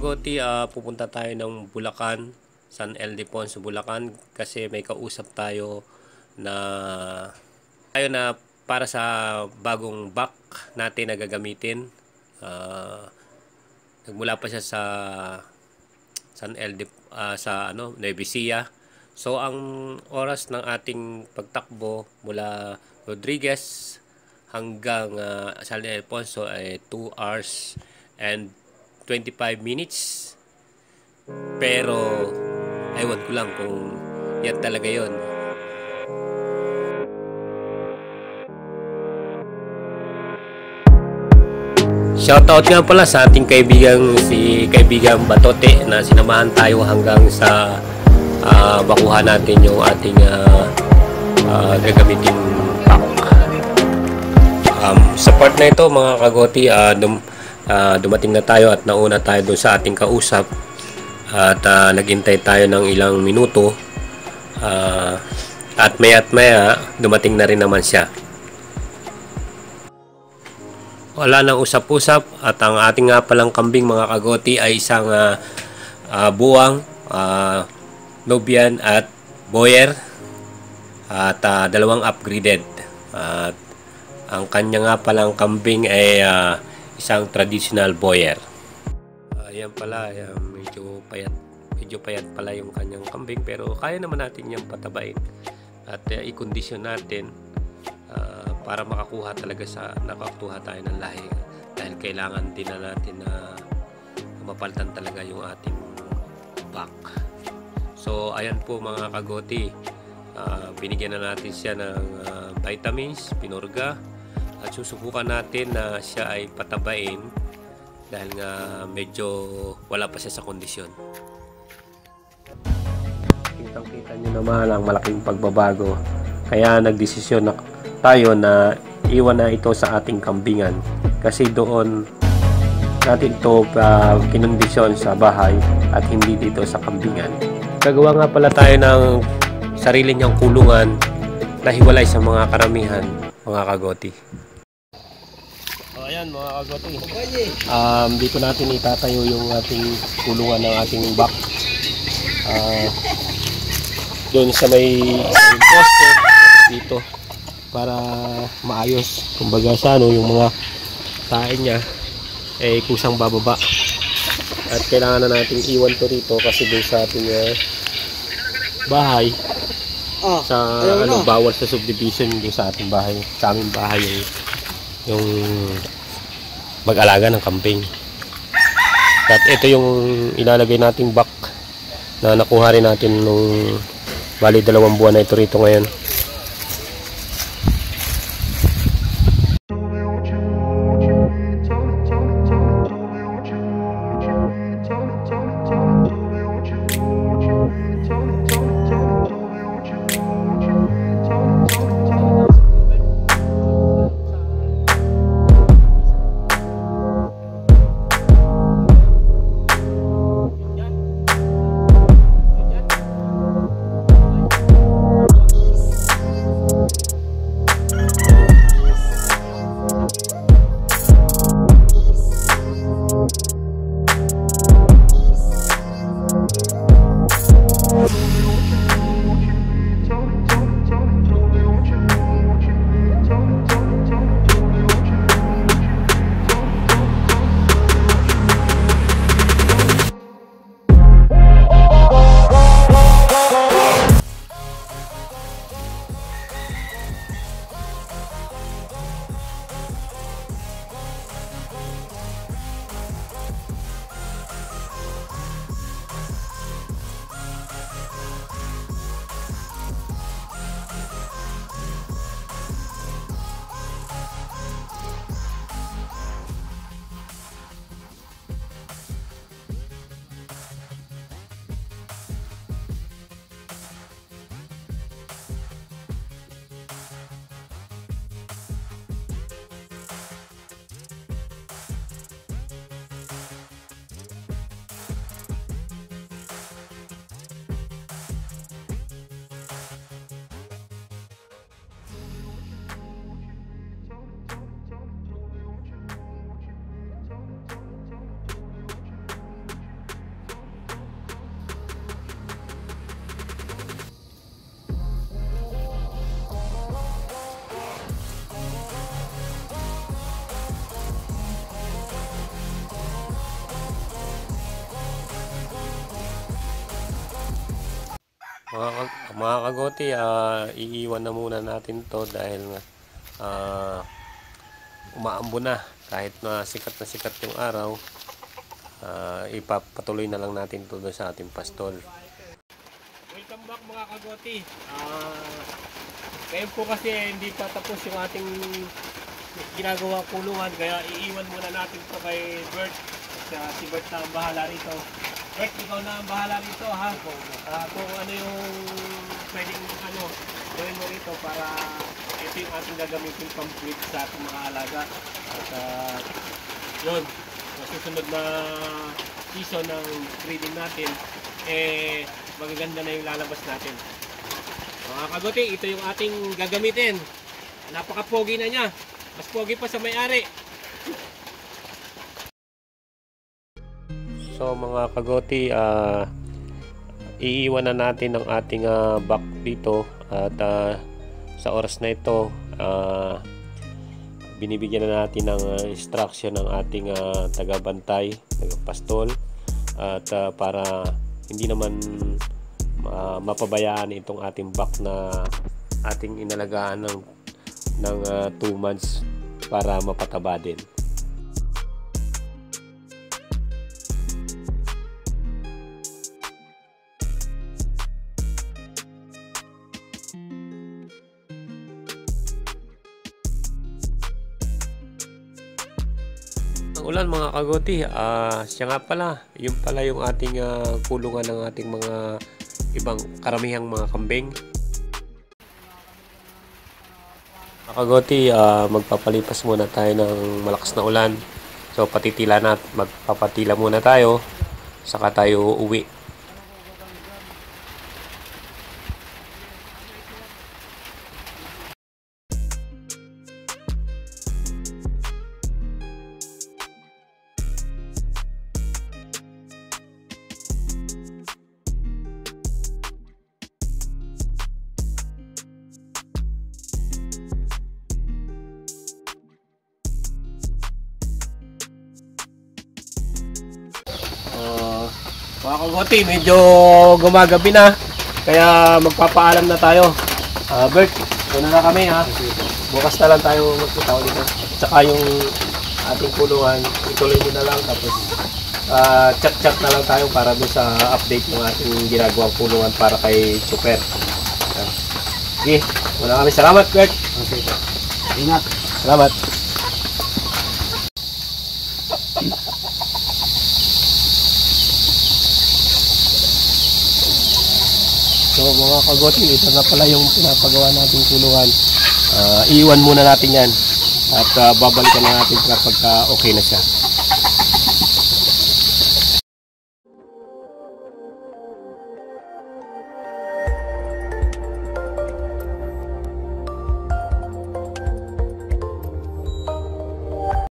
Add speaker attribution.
Speaker 1: kagoti, pupunta tayo ng Bulacan, San Ildefonso, Bulacan kasi may kausap tayo na para sa bagong back natin na gagamitin. Nagmula pa siya sa Nueva Ecija. So ang oras ng ating pagtakbo mula Rodriguez hanggang San Ildefonso ay 2 hours and 25 minutes. Pero ewan ko lang kung yan talaga yon. Shoutout nga pala sa ating kaibigang Batote na sinamahan tayo hanggang sa bakuhan natin yung ating gagamiting pack. Sa part na ito mga kagoti, dumating na tayo at nauna tayo doon sa ating kausap at naghintay tayo ng ilang minuto at maya dumating na rin naman siya. Wala nang usap-usap at ang ating nga palang kambing mga kagoti ay isang buwang, Nubian at Boyer at dalawang upgraded. At ang kanya nga palang kambing ay isang traditional Boyer. Ayan pala, medyo payat pala yung kanyang kambing, pero kaya naman natin yung patabain at i-condition natin para makakuha tayo ng lahi, dahil kailangan din na natin na mapalitan talaga yung ating back. So ayan po mga kagoti, binigyan na natin siya ng vitamins, pinurga, at susubukan natin na siya ay patabain dahil nga medyo wala pa siya sa kondisyon. Kitang-kita nyo naman ang malaking pagbabago, kaya nagdesisyon na tayo na iwan na ito sa ating kambingan kasi doon natin ito kinondisyon sa bahay at hindi dito sa kambingan. Gagawa nga pala tayo ng sarili niyang kulungan na hiwalay sa mga karamihan mga kagoti. Ayan mga kagoti, dito natin itatayo yung ating kulungan ng ating back. Doon sa may poste dito para maayos, kumbaga sa yung mga tae niya ay kusang bababa, at kailangan na natin iwan to rito kasi doon sa ating bahay bawal sa subdivision doon sa ating bahay, sa aming bahay yung mag-alaga ng kambing. At ito yung ilalagay nating back na nakuha rin natin nung bali 2 buwan na ito rito ngayon. Mga kagoti, iiwan na muna natin to dahil umaambo na. Kahit na sikat yung araw, ipapatuloy na lang natin to doon sa ating pastol. Welcome back mga kagoti. Ngayon po kasi hindi pa tapos yung ating ginagawa kulungan, kaya iiwan muna natin to kay Bert. Si Bert na ang bahala rito. Bert, ikaw na ang bahala rito, ha? Kung ano yung pwedeng gawin mo rito para ito yung ating gagamitin complete sa ating mga alaga. At yun, susunod na season ng breeding natin, magaganda na yung lalabas natin. Mga kagoti, ito yung ating gagamitin. Napaka-pogi na niya. Mas pogi pa sa may-ari. So mga kagoti, iiwan na natin ang ating back dito at sa oras na ito binibigyan na natin ng instruction ng ating tagabantay, tagapastol, at para hindi naman mapabayaan itong ating back na ating inalagaan ng 2 months para mapataba din. Ulan mga kagoti, siya nga pala, yun pala yung ating kulungan ng ating mga ibang karamihang mga kambing. Mga kagoti, magpapalipas muna tayo ng malakas na ulan. So magpapatila muna tayo, saka tayo uwi. Mga kagoti, medyo gumagabi na, kaya magpapaalam na tayo. Bert, una na kami, ha. Bukas na lang tayo magpunta ulit. Tsaka yung ating kulungan, ituloy mo na lang, tapos chat na lang tayo para doon sa update ng ating ginagawang kulungan para kay Super. Sige, una kami. Salamat, Bert. Okay. Ingat. Salamat. So mga kagoti, ito na pala yung pinapagawa nating kulungan. Iiwan muna natin yan at babalikan na natin kapag okay na siya.